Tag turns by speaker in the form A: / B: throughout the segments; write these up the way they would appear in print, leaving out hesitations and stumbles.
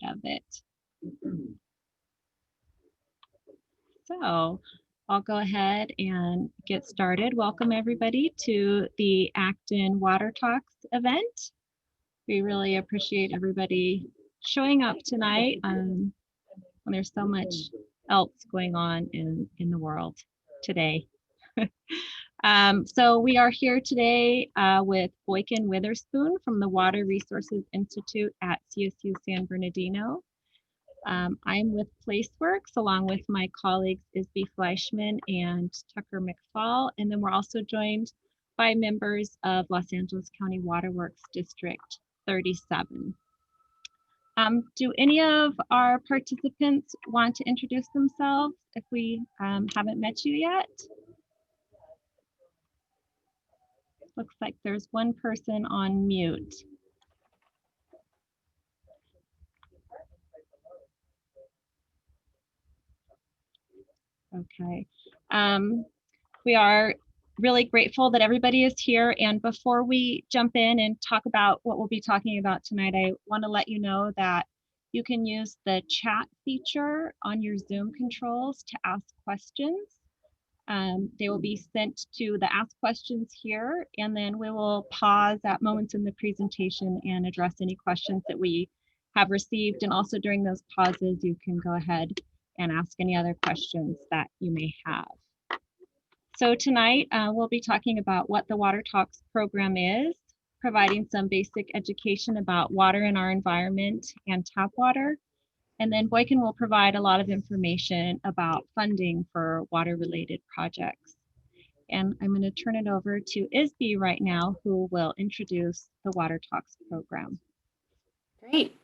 A: of it. So I'll go ahead and get started. Welcome everybody to the Acton WaterTalks event. We really appreciate everybody showing up tonight when there's so much else going on in the world today. So we are here today with Boykin Witherspoon from the Water Resources Institute at CSU San Bernardino. I'm with PlaceWorks along with my colleagues Isby Fleischman and Tucker McFall. And then we're also joined by members of Los Angeles County Waterworks District 37. Do any of our participants want to introduce themselves if we haven't met you yet? Looks like there's one person on mute. Okay. We are really grateful that everybody is here. And before we jump in and talk about what we'll be talking about tonight, I want to let you know that you can use the chat feature on your Zoom controls to ask questions. They will be sent to the ask questions here, and then we will pause at moments in the presentation and address any questions that we have received. And also during those pauses, you can go ahead and ask any other questions that you may have. So tonight we'll be talking about what the Water Talks program is, providing some basic education about water in our environment and tap water. And then Boykin will provide a lot of information about funding for water-related projects. And I'm going to turn it over to Isby right now, who will introduce the Water Talks program.
B: Great.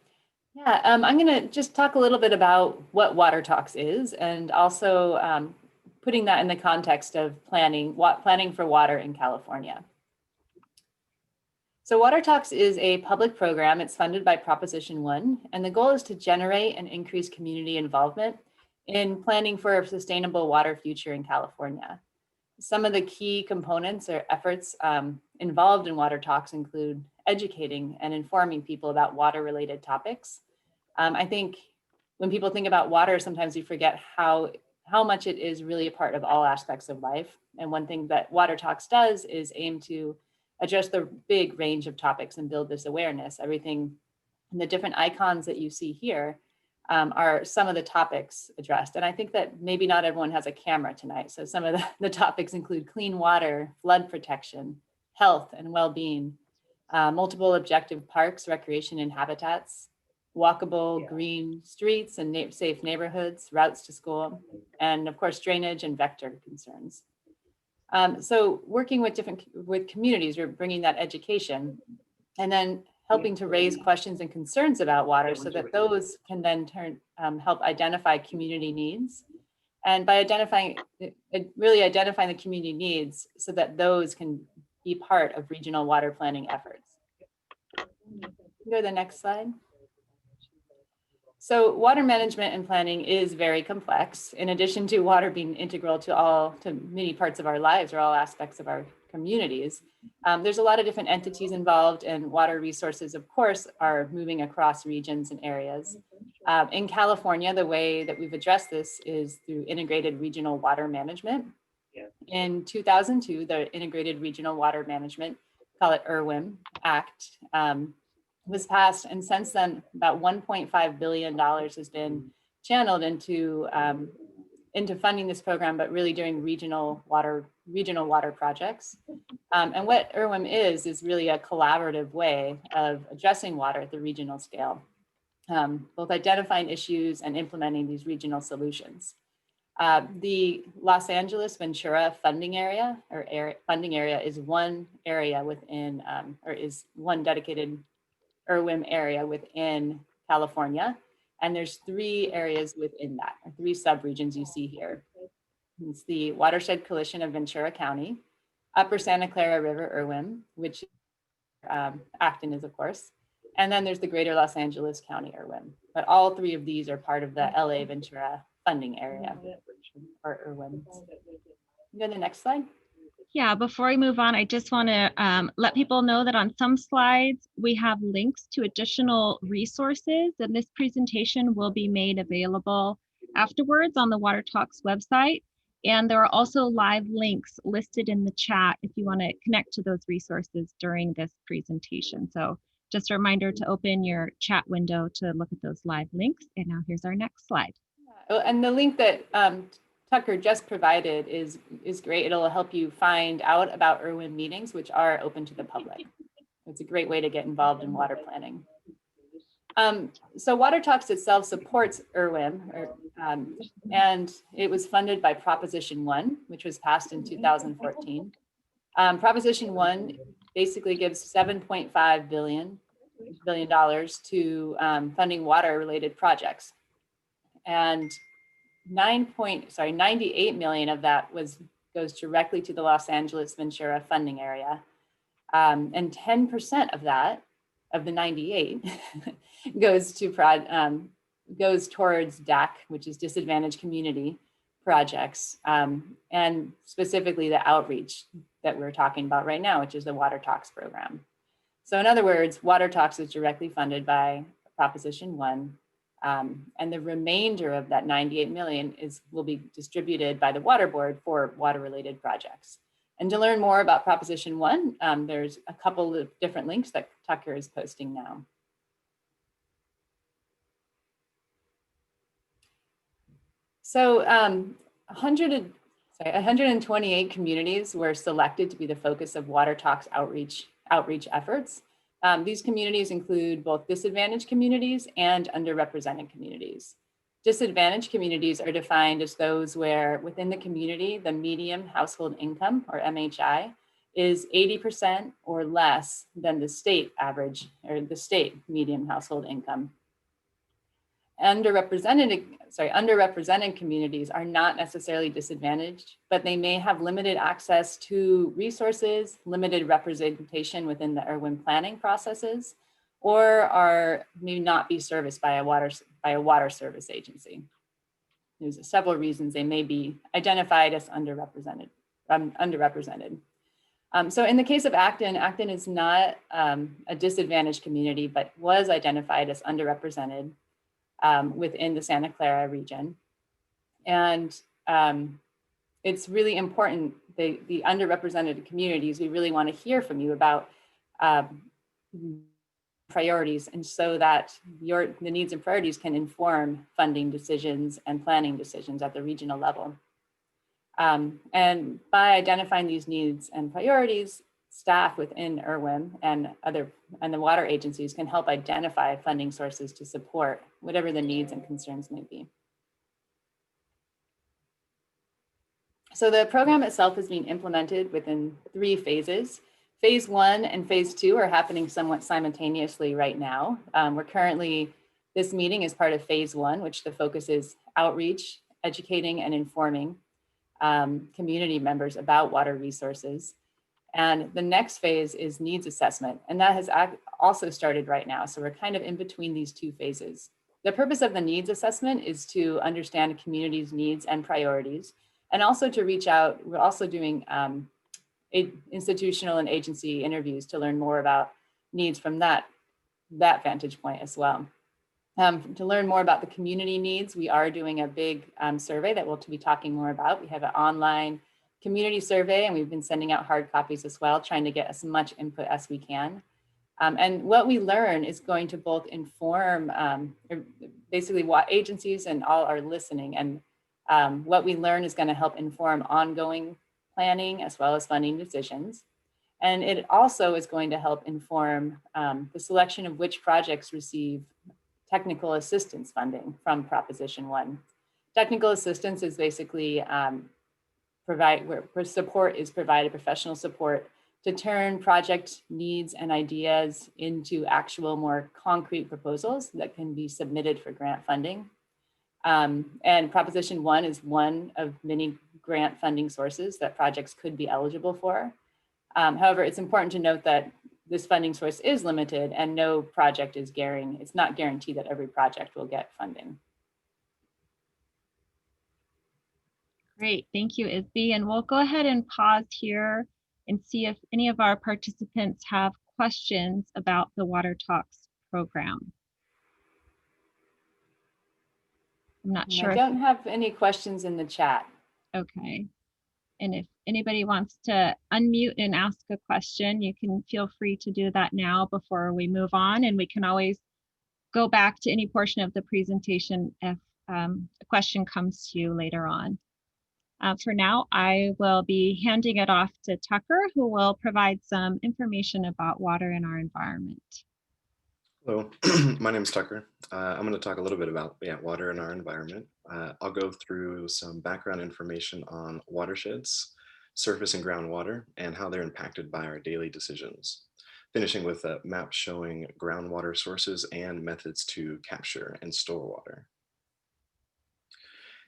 B: Yeah, I'm going to just talk a little bit about what Water Talks is, and also putting that in the context of planning for water in California. So Water Talks is a public program. It's funded by Proposition 1, and the goal is to generate and increase community involvement in planning for a sustainable water future in California. Some of the key components or efforts involved in Water Talks include educating and informing people about water-related topics. I think when people think about water, sometimes we forget how much it is really a part of all aspects of life. And one thing that Water Talks does is aim to address the big range of topics and build this awareness. Everything and the different icons that you see here are some of the topics addressed. And I think that maybe not everyone has a camera tonight. So some of the topics include clean water, flood protection, health and well-being, multiple objective parks, recreation and habitats, walkable green streets and safe neighborhoods, routes to school, and of course, drainage and vector concerns. So working with communities, we're bringing that education and then helping to raise questions and concerns about water so that those can then help identify community needs. And by really identifying the community needs so that those can be part of regional water planning efforts. Go to the next slide. So water management and planning is very complex. In addition to water being integral to many parts of our lives or all aspects of our communities, there's a lot of different entities involved, and water resources, of course, are moving across regions and areas. In California, the way that we've addressed this is through integrated regional water management. In 2002, the Integrated Regional Water Management, call it IRWIM Act, was passed, and since then about $1.5 billion has been channeled into funding this program, but really doing regional water projects. And what IRWIM is really a collaborative way of addressing water at the regional scale, both identifying issues and implementing these regional solutions. The Los Angeles Ventura funding area is one area within, or is one dedicated IRWIM area within California. And there's 3 areas within that, or 3 subregions you see here. It's the Watershed Coalition of Ventura County, Upper Santa Clara River IRWIM, which Acton is, of course. And then there's the Greater Los Angeles County IRWIM. But all 3 of these are part of the LA Ventura funding area, or IRWIM. Go to the next slide.
A: Yeah, before we move on, I just want to let people know that on some slides, we have links to additional resources, and this presentation will be made available afterwards on the Water Talks website. And there are also live links listed in the chat if you want to connect to those resources during this presentation. So just a reminder to open your chat window to look at those live links. And now here's our next slide.
B: Oh, and the link that Tucker just provided is great. It'll help you find out about IRWIN meetings, which are open to the public. It's a great way to get involved in water planning. So Water Talks itself supports IRWIN, and it was funded by Proposition 1, which was passed in 2014. Proposition 1 basically gives $7.5 billion to funding water-related projects. And 98 million of that goes directly to the Los Angeles Ventura funding area. And 10% of that, of the 98, goes towards DAC, which is disadvantaged community projects, and specifically the outreach that we're talking about right now, which is the Water Talks program. So in other words, Water Talks is directly funded by Proposition 1. And the remainder of that 98 million will be distributed by the Water Board for water-related projects. And to learn more about Proposition 1, there's a couple of different links that Tucker is posting now. So 128 communities were selected to be the focus of Water Talks outreach efforts. These communities include both disadvantaged communities and underrepresented communities. Disadvantaged communities are defined as those where within the community, the median household income, or MHI, is 80% or less than the state average, or the state median household income. Underrepresented communities are not necessarily disadvantaged, but they may have limited access to resources, limited representation within the IRWIN planning processes, or may not be serviced by a water service agency. There's several reasons they may be identified as underrepresented. So in the case of Acton, Acton is not a disadvantaged community, but was identified as underrepresented within the Santa Clara region. And it's really important, the underrepresented communities, we really want to hear from you about priorities, and so that the needs and priorities can inform funding decisions and planning decisions at the regional level. And by identifying these needs and priorities, staff within IRWIN and the water agencies can help identify funding sources to support whatever the needs and concerns may be. So the program itself is being implemented within 3 phases. Phase 1 and Phase 2 are happening somewhat simultaneously right now. This meeting is part of Phase 1, which the focus is outreach, educating, and informing community members about water resources. And the next phase is needs assessment, and that has also started right now. So we're kind of in between these 2 phases. The purpose of the needs assessment is to understand a community's needs and priorities, and also to reach out. We're also doing institutional and agency interviews to learn more about needs from that vantage point as well. To learn more about the community needs, we are doing a big survey that we'll be talking more about. We have an online community survey, and we've been sending out hard copies as well, trying to get as much input as we can. And what we learn is going to both inform basically what agencies and all are listening, and what we learn is going to help inform ongoing planning as well as funding decisions. And it also is going to help inform the selection of which projects receive technical assistance funding from Proposition 1. Technical assistance is basically where support is provided, professional support, to turn project needs and ideas into actual, more concrete proposals that can be submitted for grant funding. And Proposition 1 is one of many grant funding sources that projects could be eligible for. However, it's important to note that this funding source is limited, and no project is it's not guaranteed that every project will get funding.
A: Great, thank you, Isby. And we'll go ahead and pause here and see if any of our participants have questions about the Water Talks program. I'm not
B: And I
A: sure if,
B: don't have any questions in the chat.
A: okay. And if anybody wants to unmute and ask a question, you can feel free to do that now before we move on. And we can always go back to any portion of the presentation if a question comes to you later on. For now, I will be handing it off to Tucker, who will provide some information about water in our environment.
C: Hello, my name is Tucker. I'm going to talk a little bit about water in our environment. I'll go through some background information on watersheds, surface and groundwater, and how they're impacted by our daily decisions, finishing with a map showing groundwater sources and methods to capture and store water.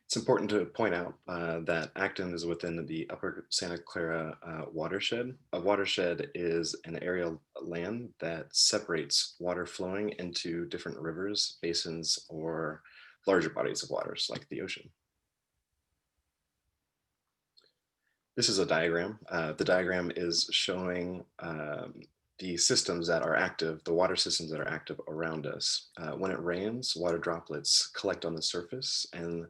C: It's important to point out that Acton is within the Upper Santa Clara watershed. A watershed is an area of land that separates water flowing into different rivers, basins, or larger bodies of waters like the ocean. This is a diagram. The diagram is showing the systems that are active, the water systems that are active around us. When it rains, water droplets collect on the surface and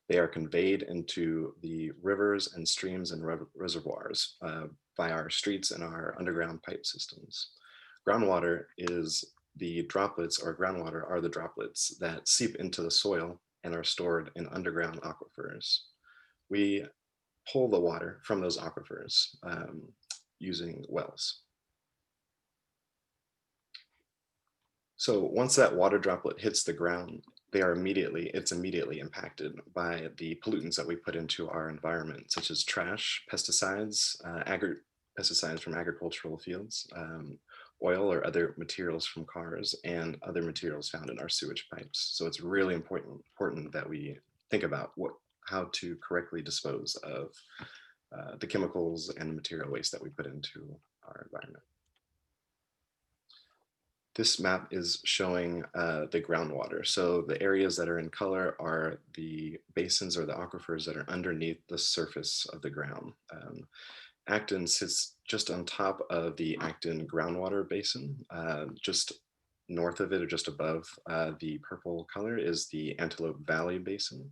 C: they are conveyed into the rivers and streams and reservoirs by our streets and our underground pipe systems. Groundwater is the droplets, or groundwater are the droplets that seep into the soil and are stored in underground aquifers. We pull the water from those aquifers using wells. So once that water droplet hits the ground, it's immediately impacted by the pollutants that we put into our environment, such as trash, pesticides, pesticides from agricultural fields, oil or other materials from cars, and other materials found in our sewage pipes. So it's really important that we think about how to correctly dispose of the chemicals and the material waste that we put into our environment. This map is showing the groundwater. So the areas that are in color are the basins or the aquifers that are underneath the surface of the ground. Acton sits just on top of the Acton groundwater basin. Just north of it, or just above the purple color, is the Antelope Valley Basin.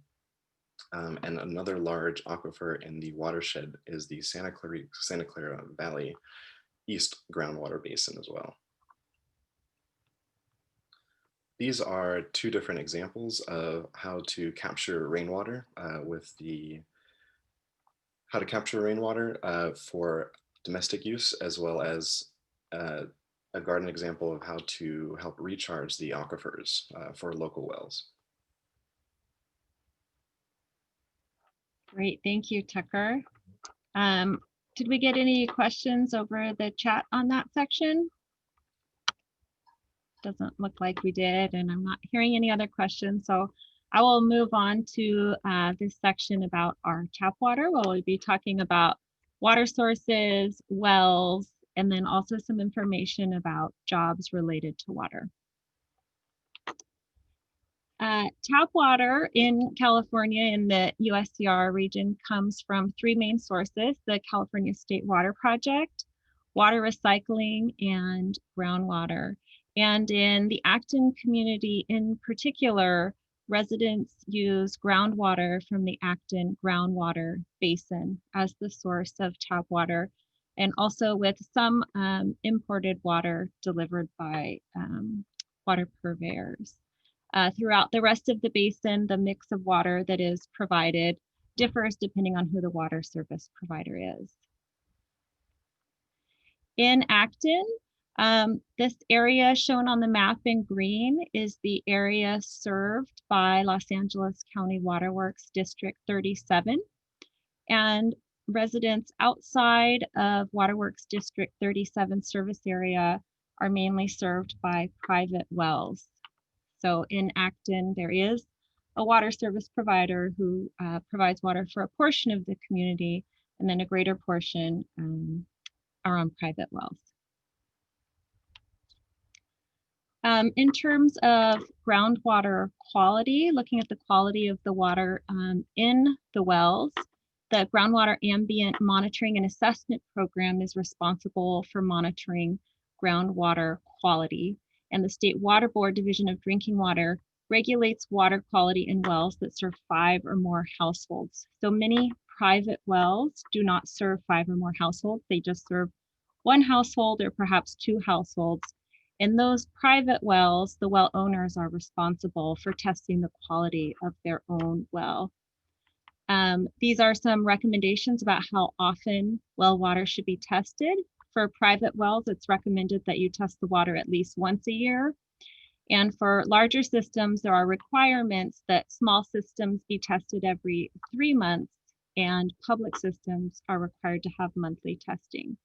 C: And another large aquifer in the watershed is the Santa Clara Valley East groundwater basin as well. These are two different examples of how to capture rainwater for domestic use, as well as a garden example of how to help recharge the aquifers for local wells.
A: Great, thank you, Tucker. Did we get any questions over the chat on that section? Doesn't look like we did, and I'm not hearing any other questions. So I will move on to this section about our tap water, where we'll be talking about water sources, wells, and then also some information about jobs related to water. Tap water in California in the USCR region comes from three main sources: the California State Water Project, water recycling, and groundwater. And in the Acton community in particular, residents use groundwater from the Acton groundwater basin as the source of tap water, and also with some imported water delivered by water purveyors. Throughout the rest of the basin, the mix of water that is provided differs depending on who the water service provider is. In Acton, this area shown on the map in green is the area served by Los Angeles County Waterworks District 37. And residents outside of Waterworks District 37 service area are mainly served by private wells. So in Acton, there is a water service provider who provides water for a portion of the community, and then a greater portion are on private wells. In terms of groundwater quality, looking at the quality of the water in the wells, The Groundwater Ambient Monitoring and Assessment Program is responsible for monitoring groundwater quality, and the State Water Board Division of Drinking Water regulates water quality in wells that serve 5 or more households. So many private wells do not serve 5 or more households. They just serve 1 household or perhaps 2 households. In those private wells, the well owners are responsible for testing the quality of their own well. These are some recommendations about how often well water should be tested. For private wells, it's recommended that you test the water at least once a year. And for larger systems, there are requirements that small systems be tested every 3 months, and public systems are required to have monthly testing.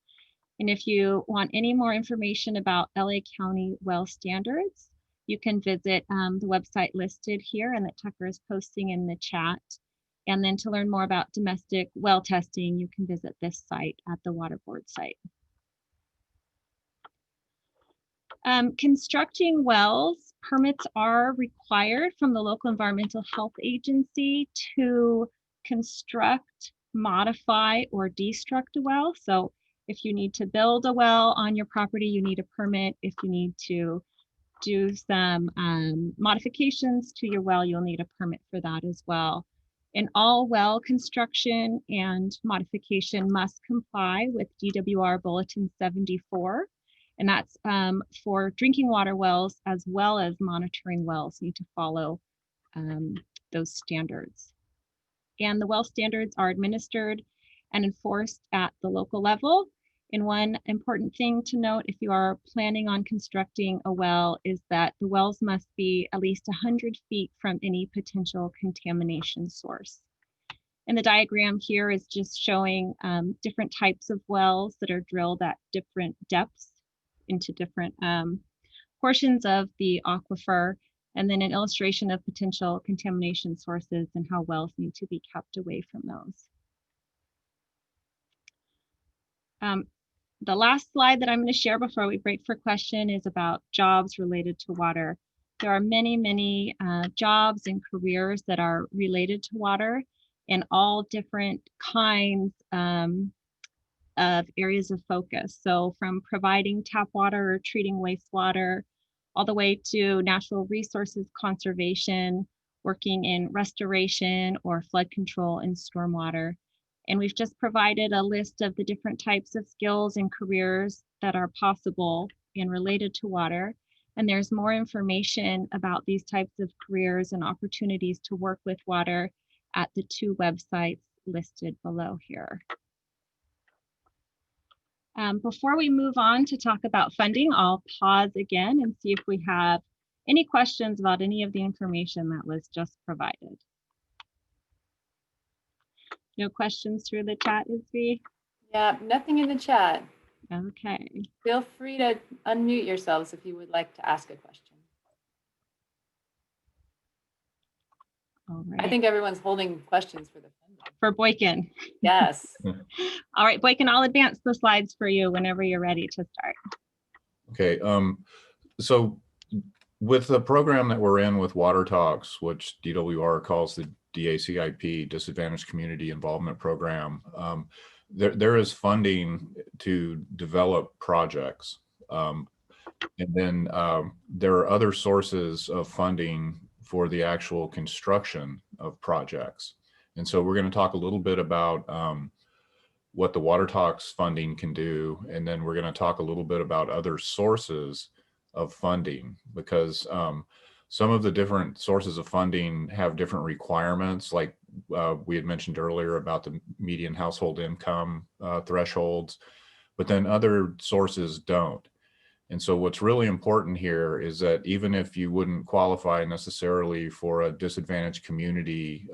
A: And if you want any more information about LA County well standards, you can visit the website listed here and that Tucker is posting in the chat. And then to learn more about domestic well testing, you can visit this site at the Water Board site. Constructing wells, permits are required from the local environmental health agency to construct, modify, or destruct a well. So if you need to build a well on your property, you need a permit. If you need to do some modifications to your well, you'll need a permit for that as well. And all well construction and modification must comply with DWR Bulletin 74. And that's for drinking water wells as well as monitoring wells need to follow those standards. And the well standards are administered and enforced at the local level. And one important thing to note if you are planning on constructing a well is that the wells must be at least 100 feet from any potential contamination source. And the diagram here is just showing different types of wells that are drilled at different depths into different portions of the aquifer, and then an illustration of potential contamination sources and how wells need to be kept away from those. The last slide that I'm going to share before we break for question is about jobs related to water. There are many, many jobs and careers that are related to water in all different kinds of areas of focus. So from providing tap water or treating wastewater, all the way to natural resources conservation, working in restoration or flood control and stormwater. And we've just provided a list of the different types of skills and careers that are possible and related to water. And there's more information about these types of careers and opportunities to work with water at the 2 websites listed below here. Before we move on to talk about funding, I'll pause again and see if we have any questions about any of the information that was just provided. No questions through the chat, Isby?
B: Yeah, nothing in the chat.
A: Okay.
B: Feel free to unmute yourselves if you would like to ask a question.
A: All right.
B: I think everyone's holding questions for the funding.
A: For Boykin.
B: Yes.
A: All right, Boykin, I'll advance the slides for you whenever you're ready to start.
D: Okay, so with the program that we're in with WaterTalks, which DWR calls the DACIP, Disadvantaged Community Involvement Program, there is funding to develop projects. And then there are other sources of funding for the actual construction of projects. And so we're going to talk a little bit about what the WaterTalks funding can do. And then we're going to talk a little bit about other sources of funding, because some of the different sources of funding have different requirements, like we had mentioned earlier about the median household income thresholds, but then other sources don't. And so what's really important here is that even if you wouldn't qualify necessarily for a disadvantaged community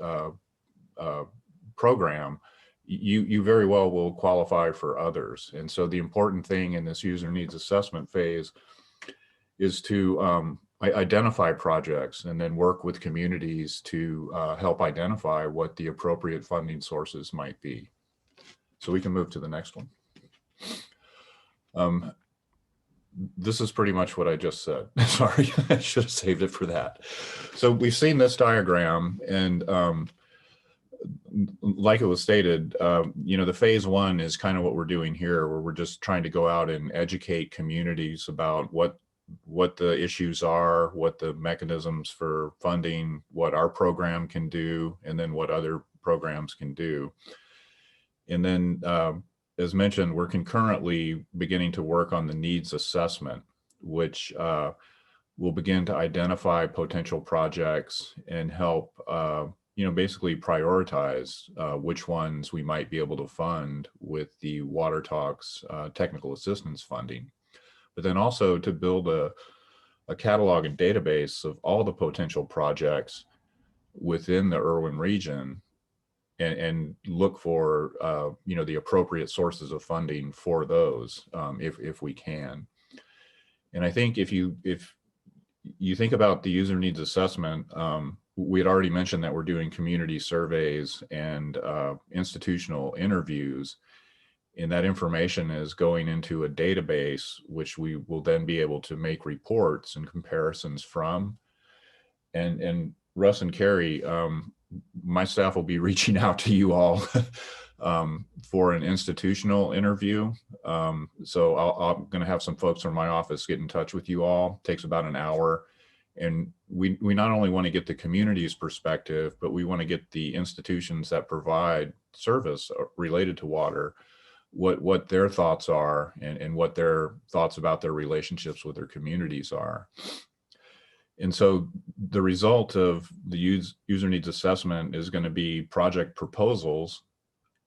D: program, you very well will qualify for others. And so the important thing in this user needs assessment phase is to identify projects and then work with communities to help identify what the appropriate funding sources might be. So we can move to the next one. This is pretty much what I just said. Sorry, I should have saved it for that. So we've seen this diagram, and like it was stated, the phase one is kind of what we're doing here, where we're just trying to go out and educate communities about what the issues are, what the mechanisms for funding, what our program can do, and then what other programs can do. And then, as mentioned, we're concurrently beginning to work on the needs assessment, which will begin to identify potential projects and help basically prioritize which ones we might be able to fund with the WaterTalks technical assistance funding. But then also to build a catalog and database of all the potential projects within the Irwin region, and look for the appropriate sources of funding for those if we can. And I think if you think about the user needs assessment, we had already mentioned that we're doing community surveys and institutional interviews, and that information is going into a database, which we will then be able to make reports and comparisons from. And Russ and Carrie, my staff will be reaching out to you all for an institutional interview. So I'm going to have some folks from my office get in touch with you all. It takes about an hour. And we not only want to get the community's perspective, but we want to get the institutions that provide service related to water, what their thoughts are, and what their thoughts about their relationships with their communities are. And so the result of the user needs assessment is going to be project proposals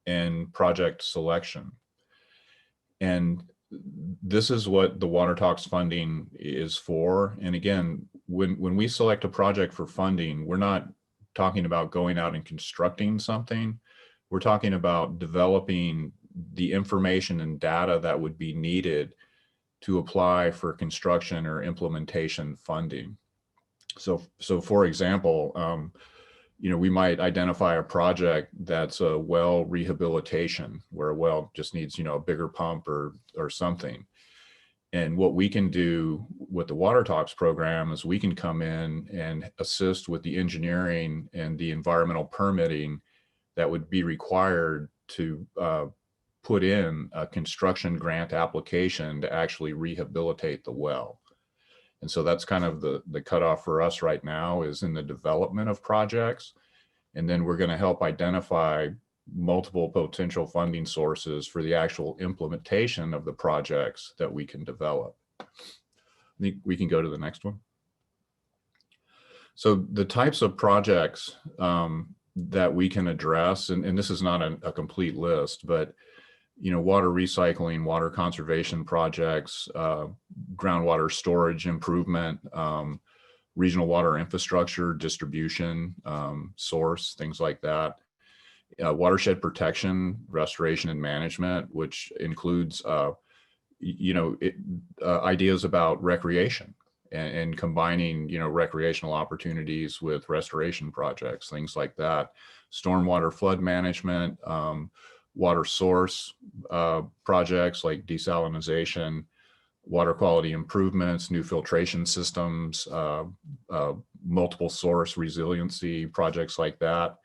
D: and project selection. And this is what the WaterTalks funding is for. And again, when we select a project for funding, we're not talking about going out and constructing something. We're talking about developing the information and data that would be needed to apply for construction or implementation funding. So for example, we might identify a project that's a well rehabilitation, where a well just needs, a bigger pump or something. And what we can do with the WaterTalks program is we can come in and assist with the engineering and the environmental permitting that would be required to put in a construction grant application to actually rehabilitate the well. And so that's kind of the cutoff for us right now, is in the development of projects. And then we're going to help identify multiple potential funding sources for the actual implementation of the projects that we can develop. I think we can go to the next one. So the types of projects that we can address, and this is not a complete list, but water recycling, water conservation projects, groundwater storage improvement, regional water infrastructure, distribution, source, things like that. Watershed protection, restoration and management, which includes, ideas about recreation and combining, recreational opportunities with restoration projects, things like that. Stormwater flood management, water source projects like desalinization, water quality improvements, new filtration systems, multiple source resiliency projects like that.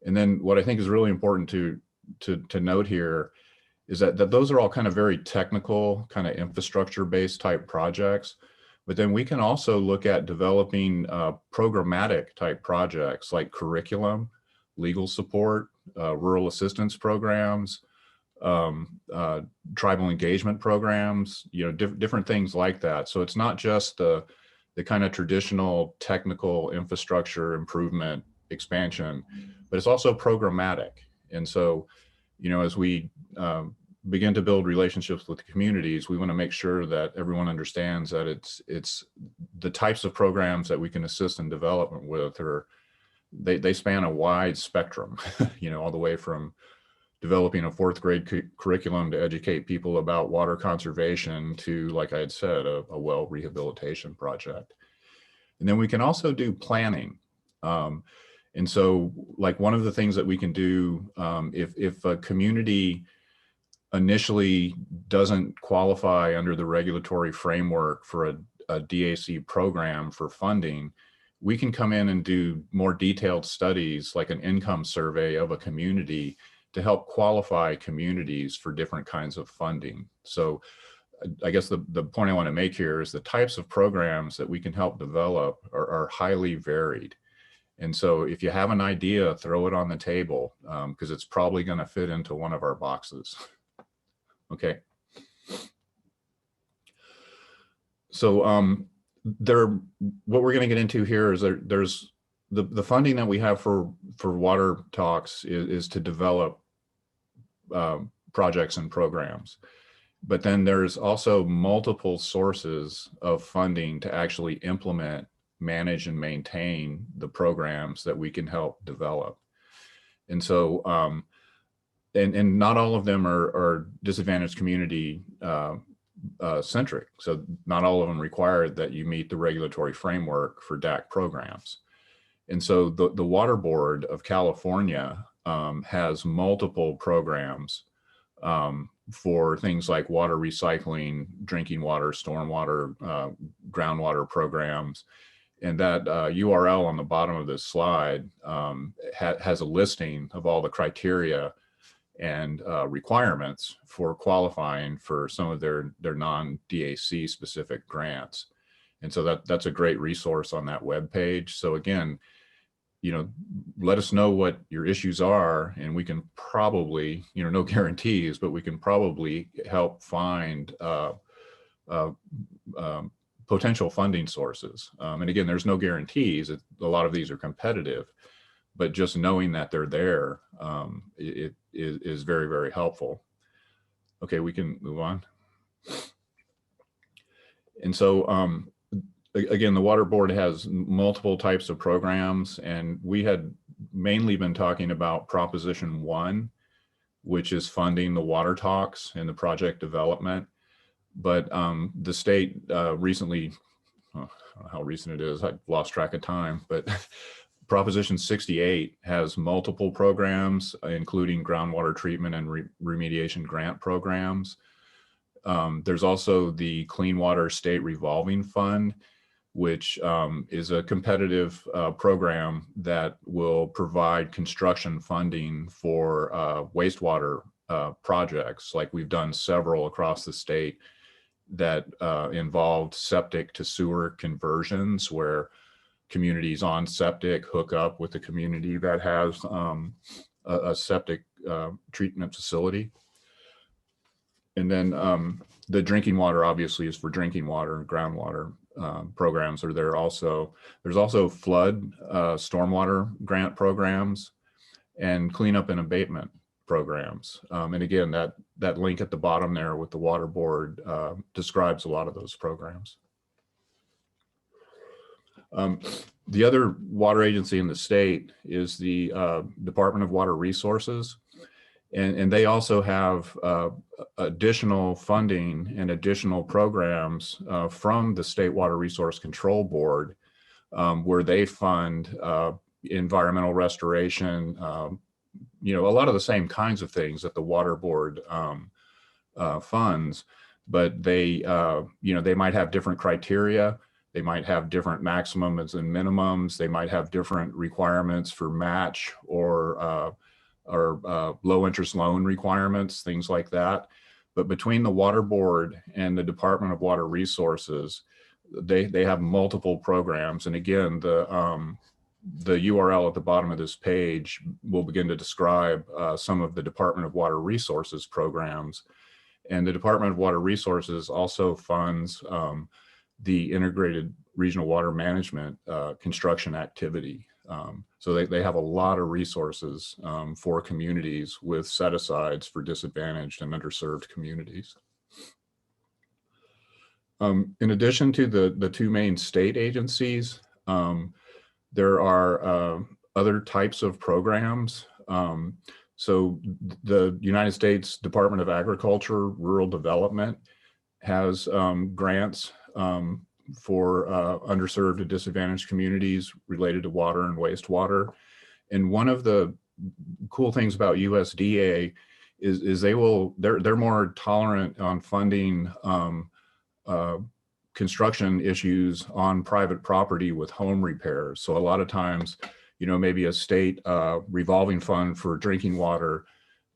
D: And then what I think is really important to note here is that those are all kind of very technical, kind of infrastructure based type projects. But then we can also look at developing programmatic type projects like curriculum, legal support, rural assistance programs, tribal engagement programs, different things like that. So it's not just the kind of traditional technical infrastructure improvement expansion, but it's also programmatic. And so, as we begin to build relationships with the communities, we want to make sure that everyone understands that it's the types of programs that we can assist in development with, or they span a wide spectrum, all the way from developing a fourth grade curriculum to educate people about water conservation to, like I had said, a well rehabilitation project. And then we can also do planning. And so, like, one of the things that we can do, if a community initially doesn't qualify under the regulatory framework for a DAC program for funding, we can come in and do more detailed studies like an income survey of a community to help qualify communities for different kinds of funding. So I guess the point I want to make here is the types of programs that we can help develop are highly varied. And so if you have an idea, throw it on the table because it's probably going to fit into one of our boxes. Okay. So what we're going to get into here is there's the funding that we have for Water Talks is to develop projects and programs. But then there's also multiple sources of funding to actually implement, manage, and maintain the programs that we can help develop. And so, and not all of them are disadvantaged community centric. So not all of them require that you meet the regulatory framework for DAC programs. And so the Water Board of California has multiple programs for things like water recycling, drinking water, stormwater, groundwater programs. And that URL on the bottom of this slide has a listing of all the criteria and requirements for qualifying for some of their non-DAC specific grants. And so that's a great resource on that web page. So again, let us know what your issues are, and we can probably, no guarantees, but we can probably help find potential funding sources. And again, there's no guarantees. A lot of these are competitive, but just knowing that they're there, it is very, very helpful. Okay, we can move on. And so, again, the Water Board has multiple types of programs, and we had mainly been talking about Proposition 1, which is funding the Water Talks and the project development. But the state recently, I don't know how recent it is, I've lost track of time, but Proposition 68 has multiple programs, including groundwater treatment and remediation grant programs. There's also the Clean Water State Revolving Fund, which is a competitive program that will provide construction funding for wastewater projects. Like we've done several across the state that involved septic to sewer conversions, where communities on septic hook up with the community that has a septic treatment facility. And then the drinking water obviously is for drinking water, and groundwater programs are there also. There's also flood, stormwater grant programs, and cleanup and abatement programs. And again, that link at the bottom there with the Water Board describes a lot of those programs. The other water agency in the state is the Department of Water Resources. And they also have additional funding and additional programs from the State Water Resource Control Board, where they fund environmental restoration, a lot of the same kinds of things that the Water Board funds, but they might have different criteria. They might have different maximums and minimums. They might have different requirements for match or low interest loan requirements, things like that. But between the Water Board and the Department of Water Resources, they have multiple programs. And again, the URL at the bottom of this page will begin to describe some of the Department of Water Resources programs. And the Department of Water Resources also funds the Integrated Regional Water Management construction activity. So they have a lot of resources for communities with set-asides for disadvantaged and underserved communities. In addition to the two main state agencies, there are other types of programs. So the United States Department of Agriculture, Rural Development has grants for underserved and disadvantaged communities related to water and wastewater. And one of the cool things about USDA is they're more tolerant on funding construction issues on private property with home repairs. So a lot of times, maybe a state revolving fund for drinking water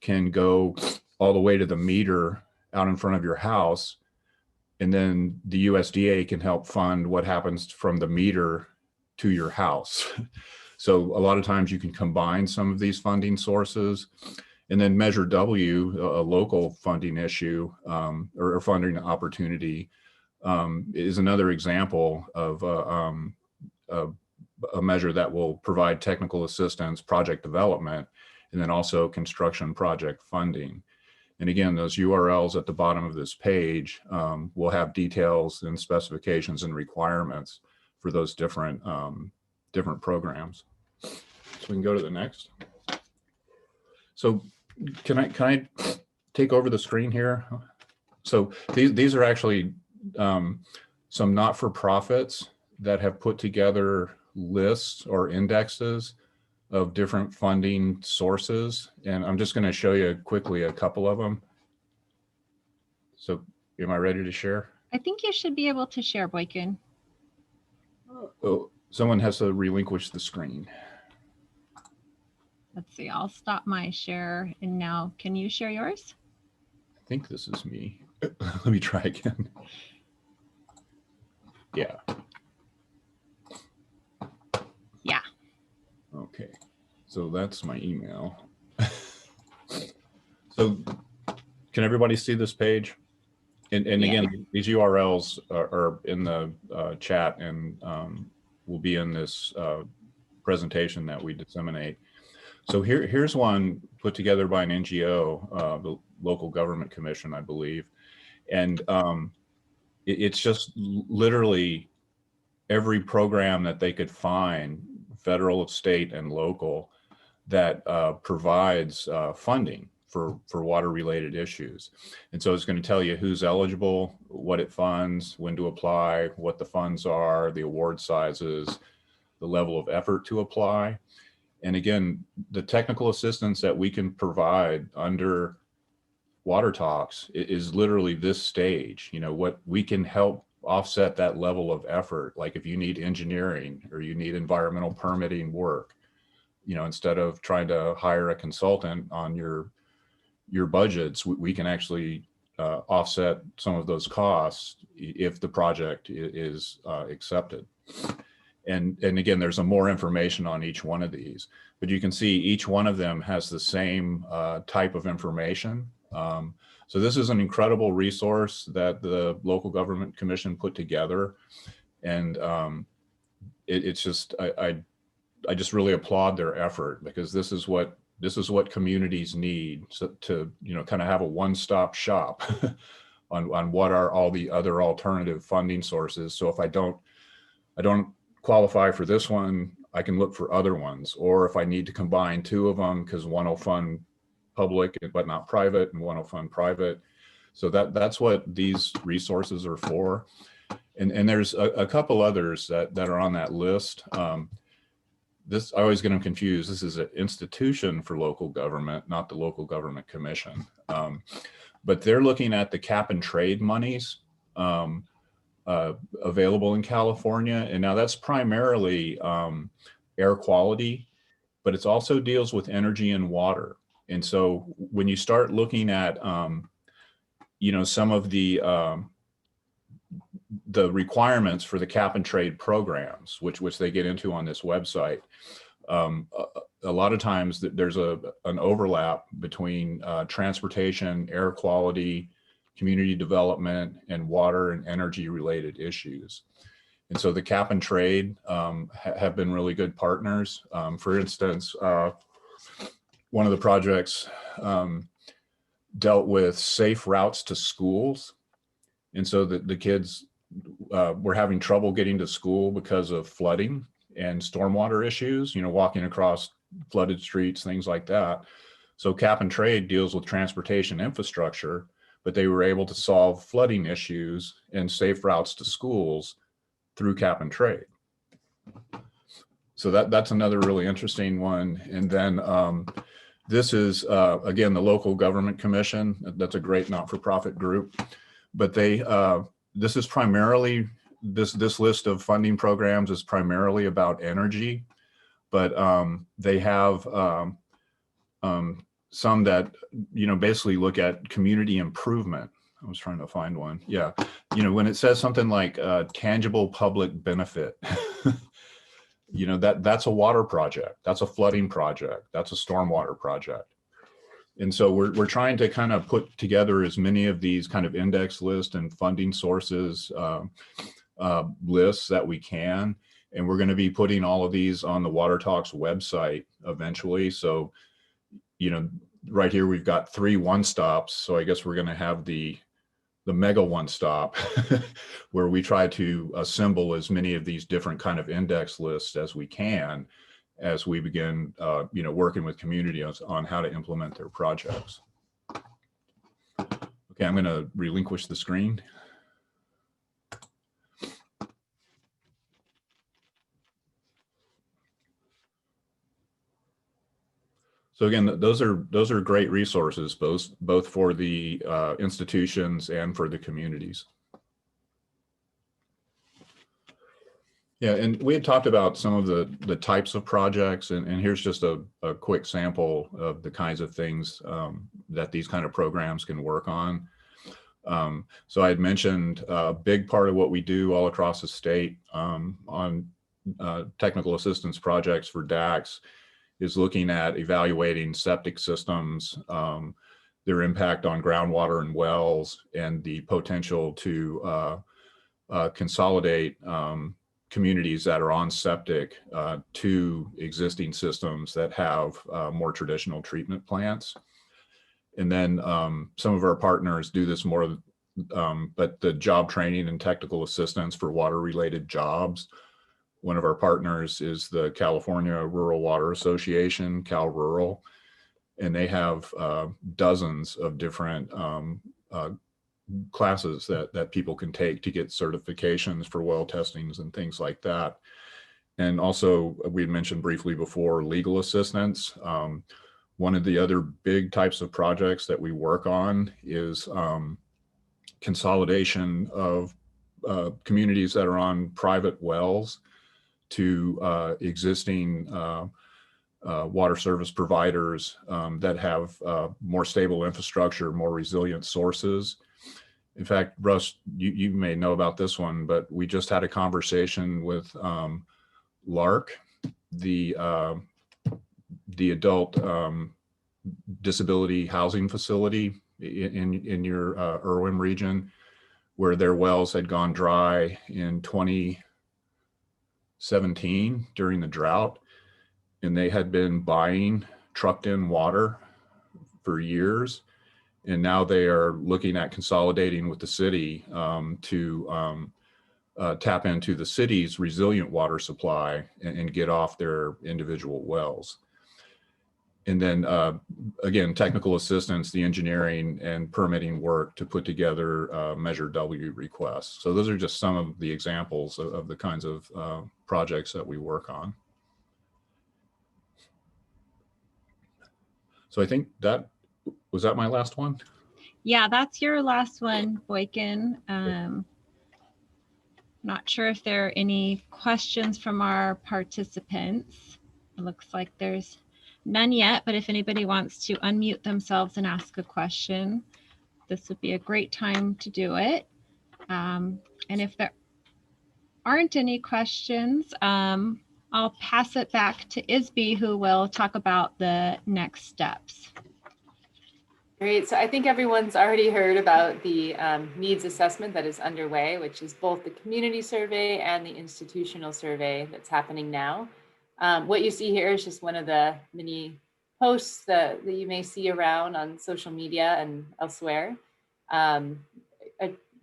D: can go all the way to the meter out in front of your house. And then the USDA can help fund what happens from the meter to your house. So a lot of times you can combine some of these funding sources. And then Measure W, a local funding issue or funding opportunity, is another example of a measure that will provide technical assistance, project development, and then also construction project funding. And again, those URLs at the bottom of this page will have details and specifications and requirements for those different programs. So we can go to the next. So can I take over the screen here? So these are actually some not-for-profits that have put together lists or indexes of different funding sources. And I'm just going to show you quickly a couple of them. So am I ready to share?
A: I think you should be able to share, Boykin.
D: Oh, someone has to relinquish the screen.
A: Let's see, I'll stop my share. And now, can you share yours?
D: I think this is me. Let me try again. Yeah.
A: Yeah.
D: Okay. So that's my email. So can everybody see this page? And again, these URLs are in the chat and will be in this presentation that we disseminate. So here's one put together by an NGO, the Local Government Commission, I believe. And it's just literally every program that they could find, federal, state, and local, that provides funding for water-related issues. And so it's going to tell you who's eligible, what it funds, when to apply, what the funds are, the award sizes, the level of effort to apply. And again, the technical assistance that we can provide under WaterTalks is literally this stage. What we can help offset that level of effort. Like if you need engineering or you need environmental permitting work, instead of trying to hire a consultant on your budgets, we can actually offset some of those costs if the project is accepted. And again, there's more information on each one of these, but you can see each one of them has the same type of information. So this is an incredible resource that the Local Government Commission put together. And it's just, I just really applaud their effort, because this is what communities need to kind of have a one-stop shop on what are all the other alternative funding sources. So if I don't qualify for this one, I can look for other ones. Or if I need to combine two of them, because one will fund public but not private, and one will fund private. So that's what these resources are for. And there's a couple others that are on that list. This, I always get them confused. This is an institution for local government, not the Local Government Commission. But they're looking at the cap and trade monies available in California. And now that's primarily air quality, but it also deals with energy and water. And so when you start looking at, some of the requirements for the cap and trade programs, which they get into on this website, a lot of times there's an overlap between transportation, air quality, community development, and water and energy related issues. And so the cap and trade have been really good partners. For instance, one of the projects dealt with safe routes to schools. And so the kids were having trouble getting to school because of flooding and stormwater issues, walking across flooded streets, things like that. So cap and trade deals with transportation infrastructure, but they were able to solve flooding issues and safe routes to schools through cap and trade. So that's another really interesting one. And then this is, again, the Local Government Commission. That's a great not-for-profit group, but they this is primarily, this list of funding programs is primarily about energy, but they have some that, basically look at community improvement. I was trying to find one. Yeah. When it says something like tangible public benefit, that's a water project, that's a flooding project, that's a stormwater project. And so we're trying to kind of put together as many of these kind of index lists and funding sources lists that we can. And we're going to be putting all of these on the WaterTalks website eventually. So, right here, we've got 3 one-stops. So I guess we're going to have the mega one-stop where we try to assemble as many of these different kind of index lists as we can as we begin, working with communities on how to implement their projects. Okay, I'm going to relinquish the screen. So again, those are great resources, both for the institutions and for the communities. Yeah, and we had talked about some of the types of projects, and here's just a quick sample of the kinds of things that these kind of programs can work on. So I had mentioned a big part of what we do all across the state on technical assistance projects for DACs is looking at evaluating septic systems, their impact on groundwater and wells, and the potential to consolidate communities that are on septic to existing systems that have more traditional treatment plants. And then some of our partners do this more, but the job training and technical assistance for water-related jobs. One of our partners is the California Rural Water Association, Cal Rural, and they have dozens of different classes that people can take to get certifications for well testings and things like that. And also, we had mentioned briefly before, legal assistance. One of the other big types of projects that we work on is consolidation of communities that are on private wells to existing water service providers that have more stable infrastructure, more resilient sources. In fact, Russ, you may know about this one, but we just had a conversation with LARC, the adult disability housing facility in your Irwin region, where their wells had gone dry in 2017 during the drought, and they had been buying trucked in water for years. And now they are looking at consolidating with the city to tap into the city's resilient water supply and get off their individual wells. And then again, technical assistance, the engineering and permitting work to put together Measure W requests. So those are just some of the examples of the kinds of projects that we work on. So I think was that my last one?
A: Yeah, that's your last one, Boykin. Not sure if there are any questions from our participants. It looks like there's none yet, but if anybody wants to unmute themselves and ask a question, this would be a great time to do it. And if there aren't any questions, I'll pass it back to Isby, who will talk about the next steps.
B: Great. So I think everyone's already heard about the needs assessment that is underway, which is both the community survey and the institutional survey that's happening now. What you see here is just one of the many posts that you may see around on social media and elsewhere.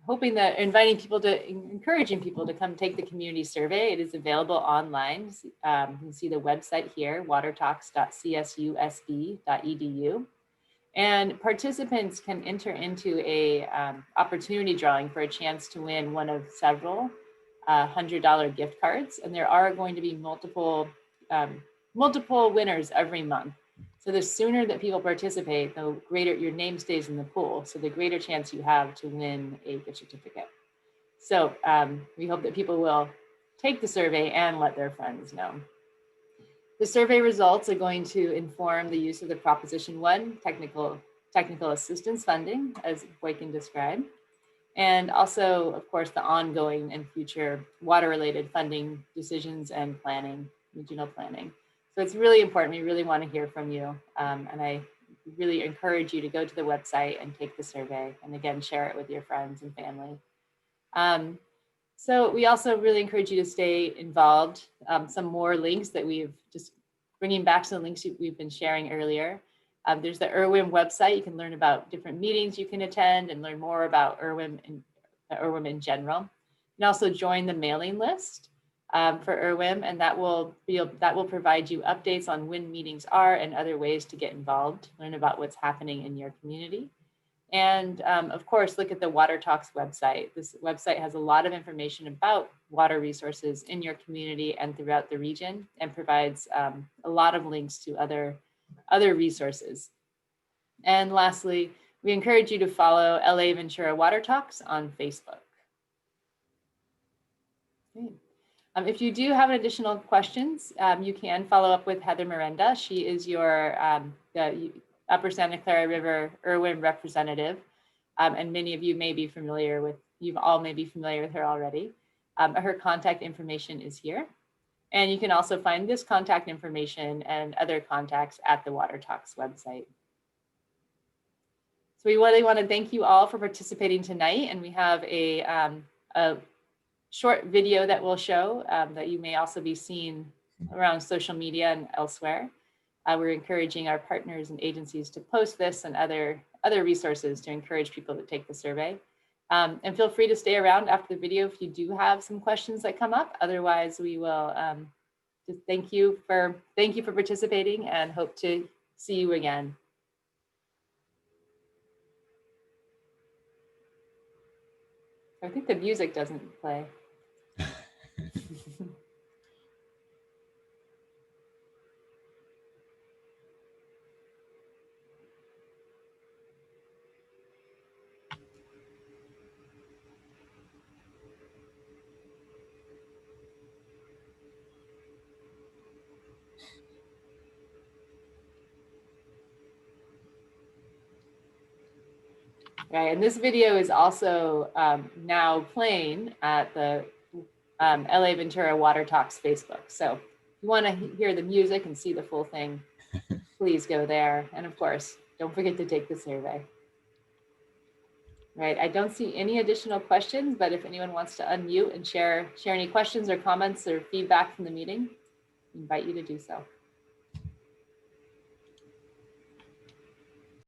B: Hoping that encouraging people to come take the community survey. It is available online. You can see the website here, watertalks.csusb.edu. And participants can enter into a opportunity drawing for a chance to win one of several $100 gift cards. And there are going to be multiple winners every month. So the sooner that people participate, the greater your name stays in the pool. So the greater chance you have to win a gift certificate. So we hope that people will take the survey and let their friends know. The survey results are going to inform the use of the Proposition 1 technical assistance funding, as Boykin described, and also, of course, the ongoing and future water-related funding decisions and planning, regional planning. So it's really important. We really want to hear from you. And I really encourage you to go to the website and take the survey. And again, share it with your friends and family. So we also really encourage you to stay involved. Some more links that we've just bringing back some links we've been sharing earlier. There's the IRWIM website. You can learn about different meetings you can attend and learn more about IRWIM in general. You can also join the mailing list for IRWIM, and that will provide you updates on when meetings are and other ways to get involved, learn about what's happening in your community. And of course, look at the WaterTalks website. This website has a lot of information about water resources in your community and throughout the region, and provides a lot of links to other resources. And lastly, we encourage you to follow LA Ventura WaterTalks on Facebook. Okay. If you do have additional questions, you can follow up with Heather Miranda. She is your the Upper Santa Clara River IRWIM representative. And many of you may be familiar with, you all may be familiar with her already. Her contact information is here. And you can also find this contact information and other contacts at the WaterTalks website. So we really want to thank you all for participating tonight. And we have a short video that we'll show that you may also be seeing around social media and elsewhere. We're encouraging our partners and agencies to post this and other resources to encourage people to take the survey. And feel free to stay around after the video if you do have some questions that come up. Otherwise, we will just thank you for participating and hope to see you again. I think the music doesn't play. Right, and this video is also now playing at the LA Ventura WaterTalks Facebook. So if you want to hear the music and see the full thing, please go there. And of course, don't forget to take the survey. Right, I don't see any additional questions, but if anyone wants to unmute and share any questions or comments or feedback from the meeting, I invite you to do so.